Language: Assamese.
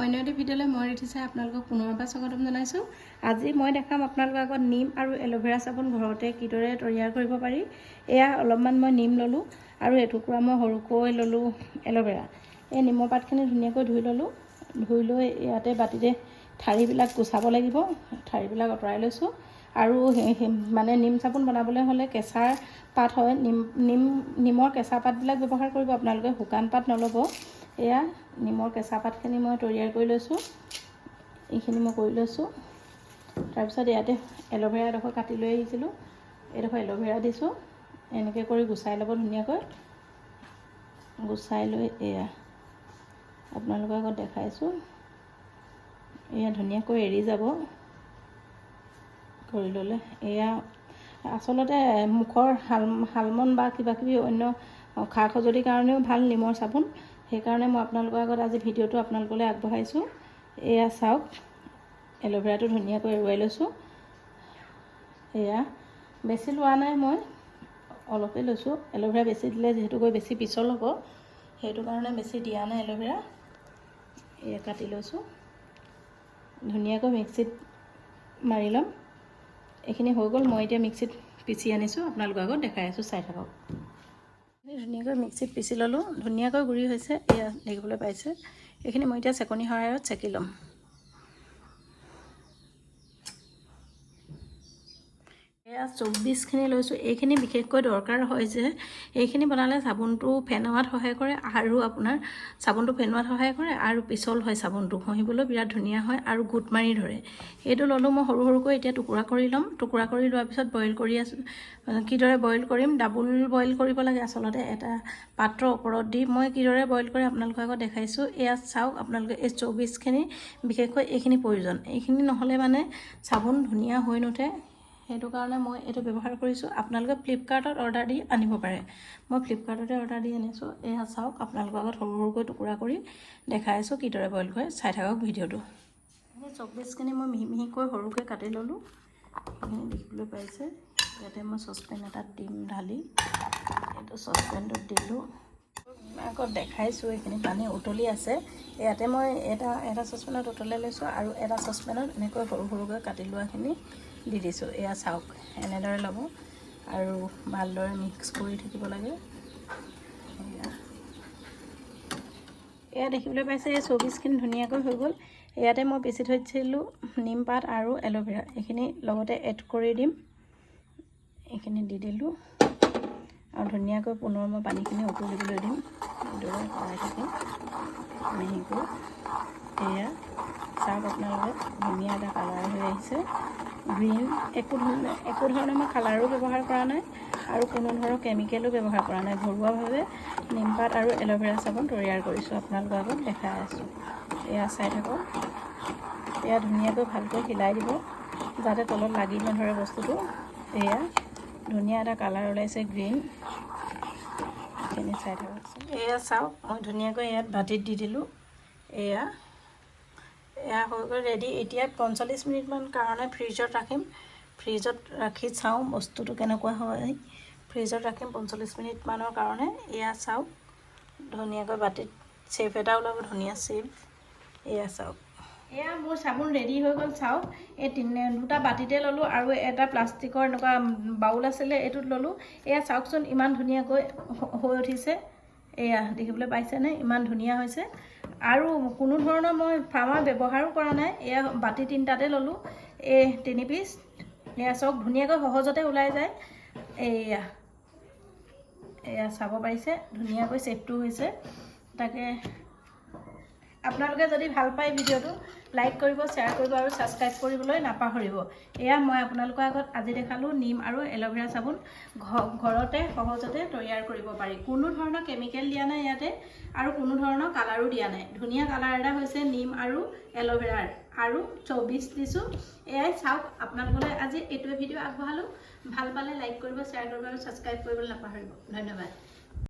অন্য এটি ভিডিঅ'লৈ মই ৰিঠিছে আপোনালোকক পুনৰবাৰ স্বাগতম জনাইছোঁ। আজি মই দেখাম আপোনালোকৰ আগত নিম আৰু এল'ভেৰা চাবোন ঘৰতে কিদৰে তৈয়াৰ কৰিব পাৰি। এয়া অলপমান মই নিম ল'লোঁ আৰু এটুকুৰা মই সৰুকৈ ল'লোঁ এল'ভেৰা। এই নিমৰ পাতখিনি ধুনীয়াকৈ ধুই ল'লোঁ। ধুই লৈ ইয়াতে বাতিতে ঠাৰিবিলাক গুচাব লাগিব। ঠাৰিবিলাক আঁতৰাই লৈছোঁ। আৰু মানে নিম চাবোন বনাবলৈ হ'লে কেঁচা পাত হয়, নিমৰ কেঁচা পাতবিলাক ব্যৱহাৰ কৰিব আপোনালোকে, শুকান পাত নল'ব। এয়া নিমৰ কেঁচা পাতখিনি মই তৈয়াৰ কৰি লৈছোঁ। এইখিনি মই কৰি লৈছোঁ। তাৰপিছত ইয়াতে এল'ভেৰা এডোখৰ কাটি লৈ আহিছিলোঁ, এডোখৰ এল'ভেৰা দিছোঁ। এনেকৈ কৰি গুচাই ল'ব ধুনীয়াকৈ। গুচাই লৈ এয়া আপোনালোকৰ আগত দেখাইছোঁ। এয়া ধুনীয়াকৈ এৰি যাব কৰি ল'লে। এয়া আচলতে মুখৰ শালমন বা কিবাকিবি অন্য খা খজুলিৰ কাৰণেও ভাল নিমৰ চাবোন। সেইকাৰণে মই আপোনালোকৰ আগত আজি ভিডিঅ'টো আপোনালোকলৈ আগবঢ়াইছোঁ। এয়া চাওক, এল'ভেৰাটো ধুনীয়াকৈ এৰুৱাই লৈছোঁ। এয়া বেছি লোৱা নাই, মই অলপেই লৈছোঁ। এল'ভেৰা বেছি দিলে যিহেতুকৈ বেছি পিছল হ'ব, সেইটো কাৰণে বেছি দিয়া নাই এল'ভেৰা। এয়া কাটি লৈছোঁ। ধুনীয়াকৈ মিক্সিত মাৰি ল'ম। এইখিনি হৈ গ'ল। মই এতিয়া মিক্সিত পিচি আনিছোঁ, আপোনালোকৰ আগত দেখাই আছোঁ, চাই থাকক। ধুনীয়াকৈ মিক্সিত পিচি ল'লোঁ। ধুনীয়াকৈ গুড়ি হৈছে, এয়া দেখিবলৈ পাইছে। এইখিনি মই এতিয়া চেকনি সহায়ত চেকি ল'ম। এয়া 24খিনি লৈছোঁ। এইখিনি বিশেষকৈ দৰকাৰ হয় যে এইখিনি বনালে চাবোনটো ফেনোৱাত সহায় কৰে আৰু আপোনাৰ চাবোনটো ফেনোৱাত সহায় কৰে আৰু পিছল হয়, চাবোনটো ঘঁহিবলৈ বিৰাট ধুনীয়া হয় আৰু গোট মাৰি ধৰে। এইটো ল'লোঁ মই সৰু সৰুকৈ। এতিয়া টুকুৰা কৰি ল'ম। টুকুৰা কৰি লোৱাৰ পিছত বইল কৰি আছোঁ। কিদৰে বইল কৰিম, ডাবুল বইল কৰিব লাগে আচলতে। এটা পাত্ৰৰ ওপৰত দি মই কিদৰে বইল কৰি আপোনালোকৰ আগত দেখাইছোঁ। এয়া চাওক আপোনালোকে, এই 24খিনি বিশেষকৈ এইখিনি প্ৰয়োজন। এইখিনি নহ'লে মানে চাবোন ধুনীয়া হৈ নুঠে। সেইটো কাৰণে মই এইটো ব্যৱহাৰ কৰিছোঁ। আপোনালোকে ফ্লিপকাৰ্টত অৰ্ডাৰ দি আনিব পাৰে। মই ফ্লিপকাৰ্টতে অৰ্ডাৰ দি আনিছোঁ। এয়া চাওক, আপোনালোকৰ আগত সৰু সৰুকৈ টুকুৰা কৰি দেখাই আছোঁ কিদৰে বইল কৰে। চাই থাকক ভিডিঅ'টো। এই 24খিনি মই মিহি মিহিকৈ সৰুকৈ কাটি ল'লোঁ। সেইখিনি দেখিবলৈ পাইছে। ইয়াতে মই চচপেন এটাত দিম ঢালি, এইটো চচপেনটোত দিলোঁ। আগত দেখাইছোঁ এইখিনি পানী উতলি আছে। ইয়াতে মই এটা চচপেনত উতলাই লৈছোঁ আৰু এটা চচপেনত এনেকৈ সৰু সৰুকৈ কাটি লোৱাখিনি দি দিছোঁ। এয়া চাওক, এনেদৰে ল'ব আৰু ভালদৰে মিক্স কৰি থাকিব লাগে। এয়া দেখিবলৈ পাইছে, এই 24খিনি ধুনীয়াকৈ হৈ গ'ল। ইয়াতে মই পিচি থৈছিলোঁ নিমপাত আৰু এল'ভেৰা, এইখিনি লগতে এড কৰি দিম। এইখিনি দি দিলোঁ আৰু ধুনীয়াকৈ পুনৰ মই পানীখিনি উতলিবলৈ দিম। এইদৰে কৰাই থাকিম মিহিকৈ। এয়া চাওক আপোনালোকে, ধুনীয়া এটা কালাৰ হৈ আহিছে, গ্ৰীণ। একো ধৰণৰ মই কালাৰো ব্যৱহাৰ কৰা নাই আৰু কোনো ধৰণৰ কেমিকেলো ব্যৱহাৰ কৰা নাই। ঘৰুৱাভাৱে নিমপাত আৰু এল'ভেৰা চাবোন তৈয়াৰ কৰিছোঁ, আপোনালোকৰ আগত দেখাই আছোঁ। এয়া চাই থাকক। এয়া ধুনীয়াকৈ ভালকৈ হিলাই দিব যাতে তলত লাগি নধৰে বস্তুটো। এয়া ধুনীয়া এটা কালাৰ ওলাইছে, গ্ৰীণ। এইখিনি চাই থাককচোন। এয়া চাওক, মই ধুনীয়াকৈ ইয়াত বাতিত দি দিলোঁ। এয়া হৈ গ'ল ৰেডি। এতিয়া 45 মিনিটমান কাৰণে ফ্ৰিজত ৰাখিম। ফ্ৰিজত ৰাখি চাওঁ বস্তুটো কেনেকুৱা হয়। ফ্ৰিজত ৰাখিম 45 মিনিটমানৰ কাৰণে। এয়া চাওক, ধুনীয়াকৈ বাতিত চেপ এটা ওলাব, ধুনীয়া চেপ। এয়া চাওক, এয়া মোৰ চাবোন ৰেডি হৈ গ'ল। চাওক, এই দুটা বাতিতে ল'লোঁ আৰু এটা প্লাষ্টিকৰ এনেকুৱা বাউল আছিলে, এইটোত ল'লোঁ। এয়া চাওকচোন, ইমান ধুনীয়াকৈ হৈ উঠিছে। এয়া দেখিবলৈ পাইছেনে, ইমান ধুনীয়া হৈছে। আৰু কোনো ধৰণৰ মই ফাৰ্মাৰ ব্যৱহাৰো কৰা নাই। এয়া বাতি 3টাতে ল'লোঁ, এই 3 পিচ। এয়া চাওক, ধুনীয়াকৈ সহজতে ওলাই যায়। এয়া চাব পাৰিছে, ধুনীয়াকৈ চেপটো হৈছে। তাকে আপোনালোকে যদি ভাল পায় ভিডিঅ'টো লাইক কৰিব, শ্বেয়াৰ কৰিব আৰু ছাবস্ক্ৰাইব কৰিবলৈ নাপাহৰিব। এয়া মই আপোনালোকৰ আগত আজি দেখালোঁ নিম আৰু এল'ভেৰা চাবোন ঘৰতে সহজতে তৈয়াৰ কৰিব পাৰি। কোনো ধৰণৰ কেমিকেল দিয়া নাই ইয়াতে আৰু কোনো ধৰণৰ কালাৰো দিয়া নাই। ধুনীয়া কালাৰ এটা হৈছে নিম আৰু এল'ভেৰাৰ, আৰু 24 দিছোঁ। এয়াই চাওক, আপোনালোকলৈ আজি এইটোৱে ভিডিঅ' আগবঢ়ালোঁ। ভাল পালে লাইক কৰিব, শ্বেয়াৰ কৰিব আৰু ছাবস্ক্ৰাইব কৰিবলৈ নাপাহৰিব। ধন্যবাদ।